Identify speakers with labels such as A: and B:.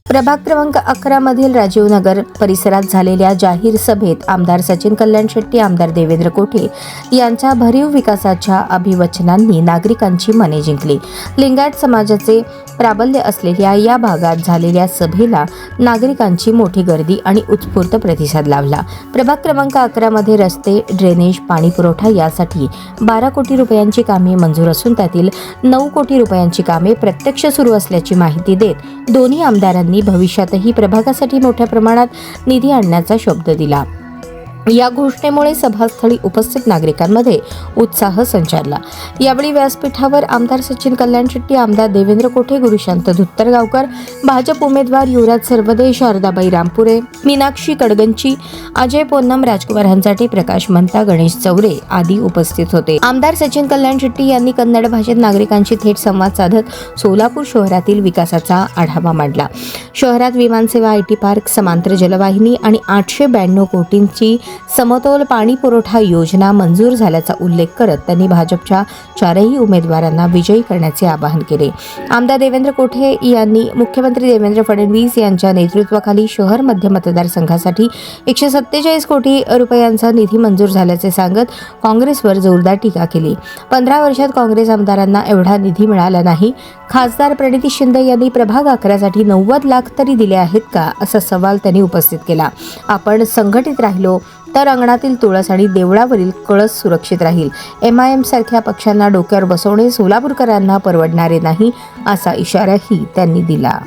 A: प्रभाग क्रमांक 11 मधील राजीव नगर परिसरात झालेल्या जाहीर सभेत आमदार सचिन कल्याण शेट्टी, आमदार देवेंद्र कोठे यांच्या भरीव विकासाच्या अभिवचनांनी नागरिकांची मने जिंकली. लिंगायत समाजाचे प्राबल्य असलेल्या या भागात झालेल्या सभेला नागरिकांची मोठी गर्दी आणि उत्स्फूर्त प्रतिसाद लाभला. प्रभाग क्रमांक 11 मध्ये रस्ते, ड्रेनेज, पाणी पुरवठा यासाठी 12 कोटी रुपयांची कामे मंजूर असून त्यातील 9 कोटी रुपयांची कामे प्रत्यक्ष सुरू असल्याची माहिती देत दोन्ही आमदारांनी भविष्यातही प्रभागासाठी मोठ्या प्रमाणात निधी आणण्याचा शब्द दिला. या घोषणेमुळे सभास्थळी उपस्थित नागरिकांमध्ये उत्साह संचारला. यावेळी व्यासपीठावर आमदार सचिन कल्याण शेट्टी, आमदार देवेंद्र कोठे, गुरुशांत धुत्तरगावकर, भाजप उमेदवार युवराज सरवदे, शारदाबाई रामपुरे, मीनाक्षी कडगंची, अजय पोन्नम, राजकुमार हंचाटे, प्रकाश मंता, गणेश चौरे आदी उपस्थित होते. आमदार सचिन कल्याण शेट्टी यांनी कन्नड भाषेत नागरिकांशी थेट संवाद साधत सोलापूर शहरातील विकासाचा आढावा मांडला. शहरात विमानसेवा, IT पार्क, समांतर जलवाहिनी आणि 892 कोटींची समतोल पाणी पुरवठा योजना मंजूर झाल्याचा उल्लेख करत त्यांनी भाजपच्या 4ही उमेदवारांना विजयी करण्याचे आवाहन केले. आमदार देवेंद्र कोठे यांनी मुख्यमंत्री देवेंद्र फडणवीस यांच्या नेतृत्वाखाली शहर मध्य मतदारसंघासाठी 147 कोटी रुपयांचा निधी मंजूर झाल्याचे सांगत काँग्रेसवर जोरदार टीका केली. 15 वर्षात काँग्रेस आमदारांना एवढा निधी मिळाला नाही. खासदार प्रणिती शिंदे यांनी प्रभाग 11 साठी 90 लाख तरी दिले आहेत का, असा सवाल त्यांनी उपस्थित केला. आपण संघटित राहिलो तर अंगणातील तुळस आणि देवळावरील कळस सुरक्षित राहील. MIM सारख्या पक्षांना डोक्यावर बसवणे सोलापूरकरांना परवडणारे नाही, असा इशाराही त्यांनी दिला.